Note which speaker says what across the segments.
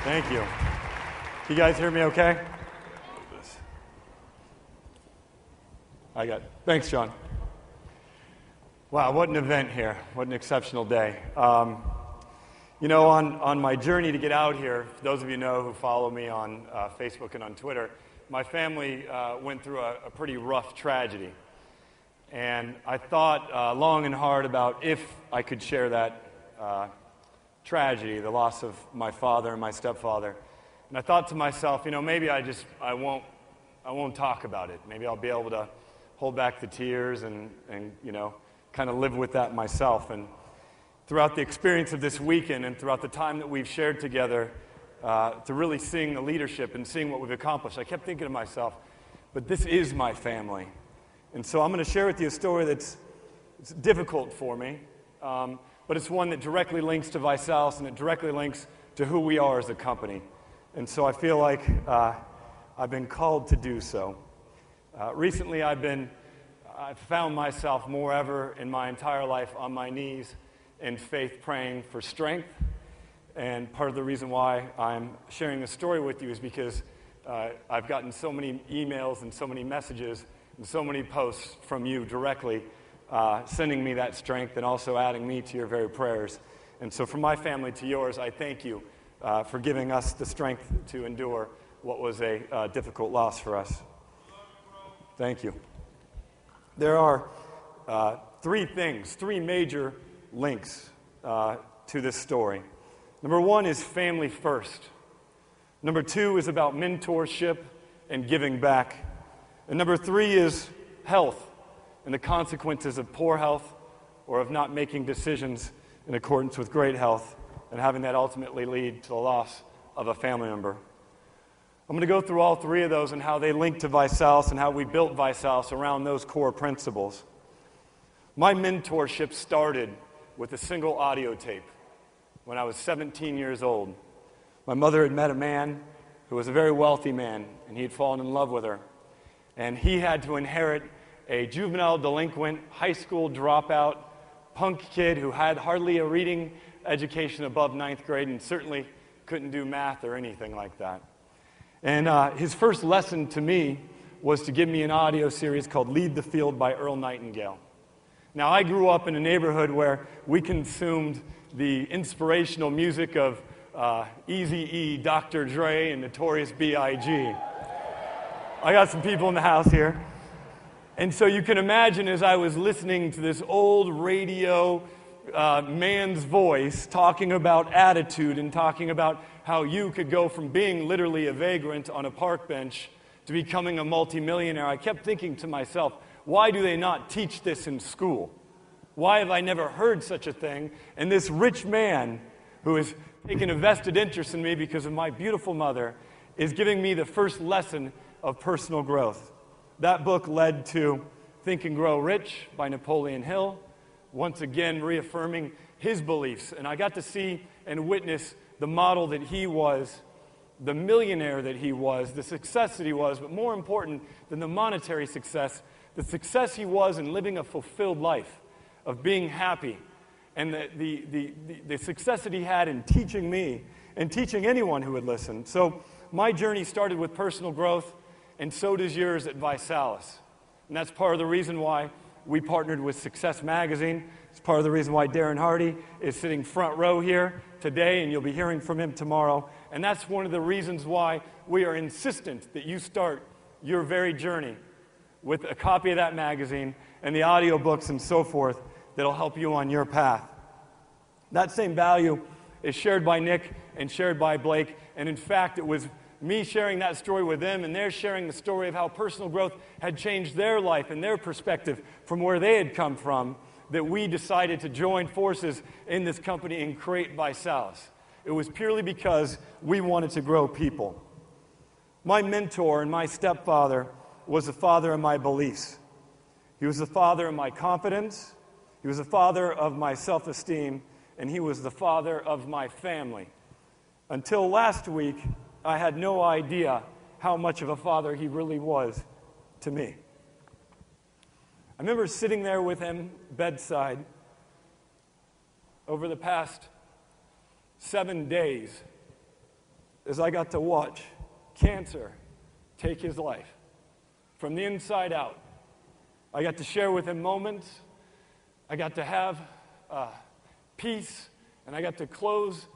Speaker 1: Thank you. You guys hear me okay? Thanks, John. Wow, what an event here. What an exceptional day. On my journey to get out here, for those of you who follow me on Facebook and on Twitter, my family went through a pretty rough tragedy. And I thought long and hard about if I could share that tragedy, the loss of my father and my stepfather. And I thought to myself, maybe I won't talk about it. Maybe I'll be able to hold back the tears and kind of live with that myself. And throughout the experience of this weekend and throughout the time that we've shared together, to really seeing the leadership and seeing what we've accomplished, I kept thinking to myself, but this is my family. And so I'm going to share with you a story it's difficult for me, but it's one that directly links to ViSalus and it directly links to who we are as a company. And so I feel like I've been called to do so. Recently I've found myself more ever in my entire life on my knees in faith praying for strength. And part of the reason why I'm sharing this story with you is because I've gotten so many emails and so many messages and so many posts from you directly sending me that strength and also adding me to your very prayers. And so from my family to yours, I thank you for giving us the strength to endure what was a difficult loss for us. Thank you. There are three major links to this story. Number one is family first. Number two is about mentorship and giving back. And number three is health and the consequences of poor health or of not making decisions in accordance with great health and having that ultimately lead to the loss of a family member. I'm going to go through all three of those and how they link to ViSalus and how we built ViSalus around those core principles. My mentorship started with a single audio tape when I was 17 years old. My mother had met a man who was a very wealthy man, and he had fallen in love with her. And he had to inherit a juvenile delinquent, high school dropout, punk kid who had hardly a reading education above 9th grade and certainly couldn't do math or anything like that. And his first lesson to me was to give me an audio series called Lead the Field by Earl Nightingale. Now, I grew up in a neighborhood where we consumed the inspirational music of Eazy-E, Dr. Dre, and Notorious B.I.G. I got some people in the house here. And so you can imagine as I was listening to this old radio man's voice talking about attitude and talking about how you could go from being literally a vagrant on a park bench to becoming a multimillionaire, I kept thinking to myself, why do they not teach this in school? Why have I never heard such a thing? And this rich man who has taken a vested interest in me because of my beautiful mother is giving me the first lesson of personal growth. That book led to Think and Grow Rich by Napoleon Hill, once again reaffirming his beliefs. And I got to see and witness the model that he was, the millionaire that he was, the success that he was, but more important than the monetary success, the success he was in living a fulfilled life, of being happy, and the success that he had in teaching me and teaching anyone who would listen. So my journey started with personal growth, and so does yours at ViSalus. And that's part of the reason why we partnered with Success Magazine. It's part of the reason why Darren Hardy is sitting front row here today, and you'll be hearing from him tomorrow. And that's one of the reasons why we are insistent that you start your very journey with a copy of that magazine and the audiobooks and so forth that'll help you on your path. That same value is shared by Nick and shared by Blake, and in fact, it was me sharing that story with them, and they're sharing the story of how personal growth had changed their life and their perspective from where they had come from, that we decided to join forces in this company and create ViSalus. It was purely because we wanted to grow people. My mentor and my stepfather was the father of my beliefs. He was the father of my confidence. He was the father of my self-esteem, and he was the father of my family. Until last week, I had no idea how much of a father he really was to me. I remember sitting there with him bedside over the past 7 days, is I got to watch cancer take his life from the inside out. I got to share with him moments. I got to have peace, and I got to close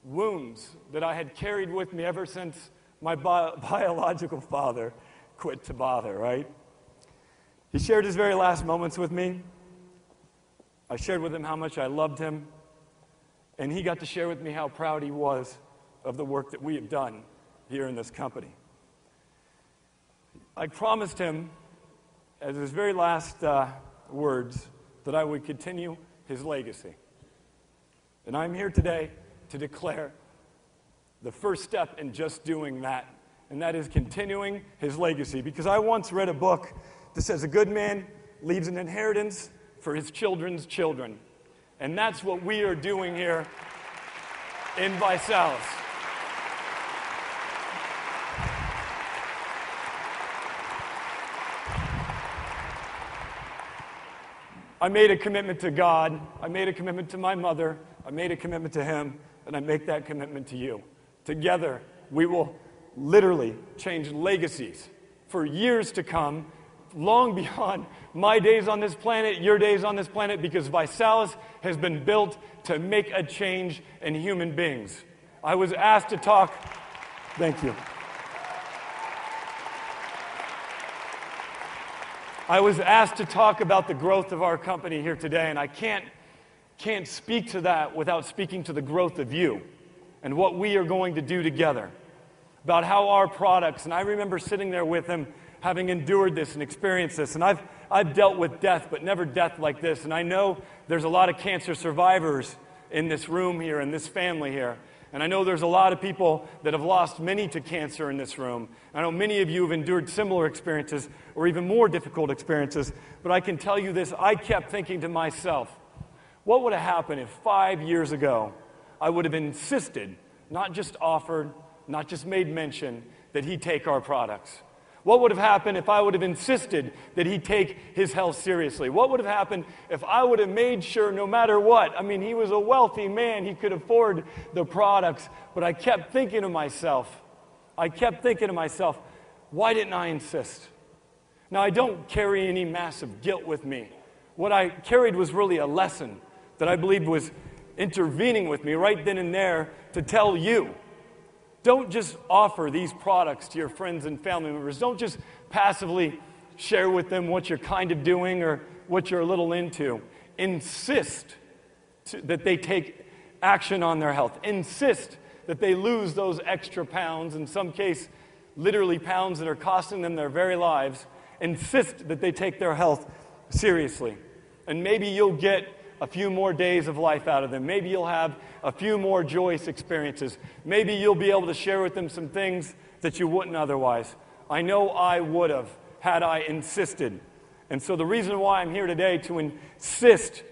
Speaker 1: wounds that I had carried with me ever since my biological father quit to bother, right? He shared his very last moments with me. I shared with him how much I loved him, and he got to share with me how proud he was of the work that we have done here in this company. I promised him, as his very last words, that I would continue his legacy. And I'm here today to declare the first step in just doing that, and that is continuing his legacy. Because I once read a book that says a good man leaves an inheritance for his children's children. And that's what we are doing here in ViSalus. I made a commitment to God, I made a commitment to my mother, I made a commitment to him, and I make that commitment to you. Together, we will literally change legacies for years to come, long beyond my days on this planet, your days on this planet, because ViSalus has been built to make a change in human beings. I was asked to talk, thank you. I was asked to talk about the growth of our company here today, and I can't speak to that without speaking to the growth of you and what we are going to do together, about how our products, and I remember sitting there with him, having endured this and experienced this, and I've dealt with death, but never death like this, and I know there's a lot of cancer survivors in this room here, in this family here, and I know there's a lot of people that have lost many to cancer in this room. I know many of you have endured similar experiences or even more difficult experiences, but I can tell you this, I kept thinking to myself, what would have happened if 5 years ago I would have insisted, not just offered, not just made mention, that he take our products? What would have happened if I would have insisted that he take his health seriously? What would have happened if I would have made sure no matter what? I mean, he was a wealthy man. He could afford the products. But I kept thinking to myself, why didn't I insist? Now, I don't carry any massive guilt with me. What I carried was really a lesson that I believed was intervening with me right then and there to tell you. Don't just offer these products to your friends and family members. Don't just passively share with them what you're kind of doing or what you're a little into. Insist that they take action on their health. Insist that they lose those extra pounds, in some case, literally pounds that are costing them their very lives. Insist that they take their health seriously. And maybe you'll get a few more days of life out of them. Maybe you'll have a few more joyous experiences. Maybe you'll be able to share with them some things that you wouldn't otherwise. I know I would have had I insisted. And so the reason why I'm here today to insist,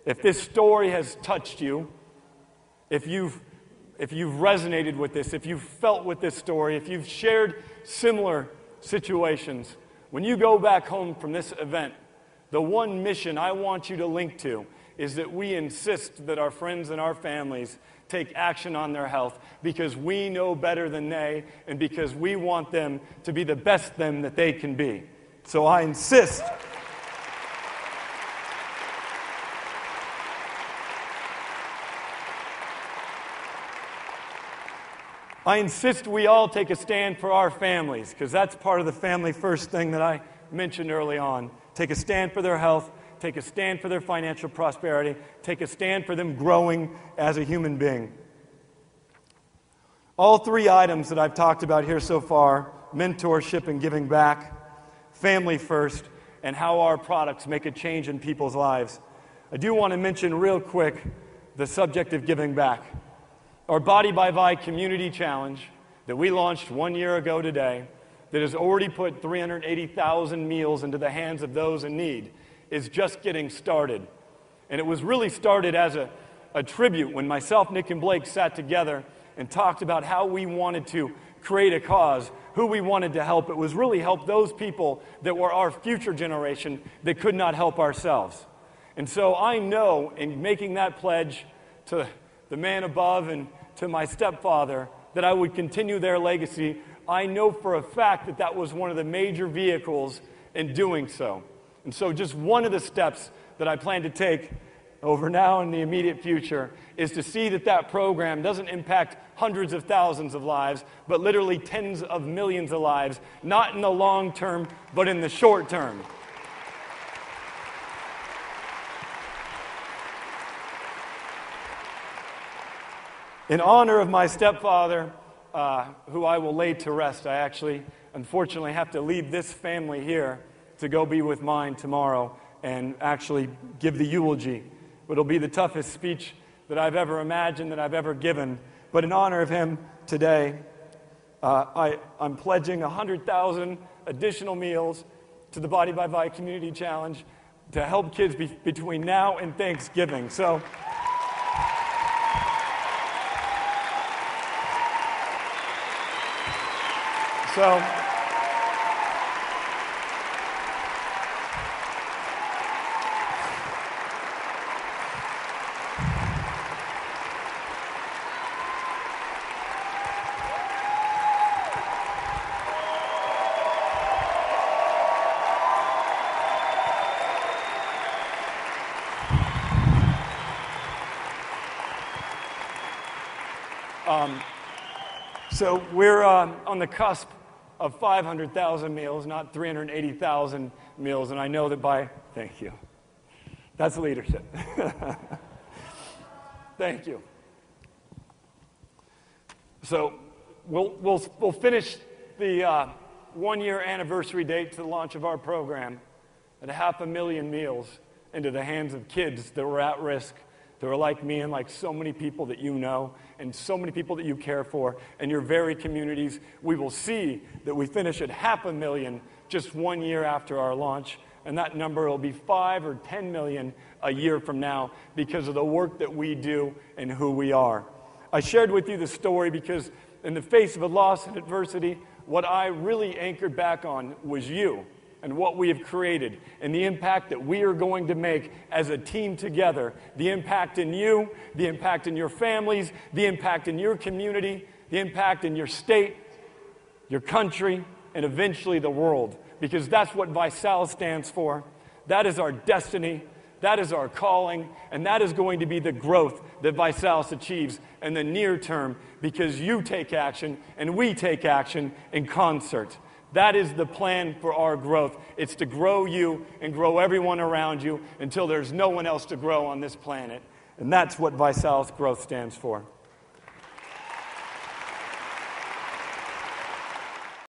Speaker 1: if this story has touched you, if you've resonated with this, if you've felt with this story, if you've shared similar situations, when you go back home from this event, the one mission I want you to link to is that we insist that our friends and our families take action on their health because we know better than they and because we want them to be the best them that they can be. So I insist. I insist we all take a stand for our families because that's part of the family first thing that I mentioned early on. Take a stand for their health. Take a stand for their financial prosperity. Take a stand for them growing as a human being. All three items that I've talked about here so far, mentorship and giving back, family first, and how our products make a change in people's lives. I do want to mention real quick the subject of giving back. Our Body by Vi Community Challenge that we launched 1 year ago today, that has already put 380,000 meals into the hands of those in need, is just getting started. And it was really started as a tribute when myself, Nick, and Blake sat together and talked about how we wanted to create a cause, who we wanted to help. It was really help those people that were our future generation that could not help ourselves. And so I know in making that pledge to the man above and to my stepfather that I would continue their legacy, I know for a fact that that was one of the major vehicles in doing so. And so just one of the steps that I plan to take over now and the immediate future is to see that that program doesn't impact hundreds of thousands of lives, but literally tens of millions of lives, not in the long term, but in the short term. In honor of my stepfather, who I will lay to rest, I actually, unfortunately, have to leave this family here to go be with mine tomorrow and actually give the eulogy. It'll be the toughest speech that I've ever imagined, that I've ever given. But in honor of him today, I'm pledging 100,000 additional meals to the Body by Vi Community Challenge to help kids between now and Thanksgiving. So So we're on the cusp of 500,000 meals, not 380,000 meals, and I know that thank you. That's leadership. Thank you. So we'll finish the 1-year anniversary date to the launch of our program at 500,000 meals into the hands of kids that were at risk, that were like me and like so many people that you know and so many people that you care for in your very communities. We will see that we finish at 500,000 just 1 year after our launch, and that number will be 5 or 10 million a year from now because of the work that we do and who we are. I shared with you the story because in the face of a loss and adversity, what I really anchored back on was you and what we have created and the impact that we are going to make as a team together. The impact in you, the impact in your families, the impact in your community, the impact in your state, your country, and eventually the world. Because that's what ViSalus stands for. That is our destiny. That is our calling. And that is going to be the growth that ViSalus achieves in the near term because you take action and we take action in concert. That is the plan for our growth. It's to grow you and grow everyone around you until there's no one else to grow on this planet. And that's what ViSalus growth stands for.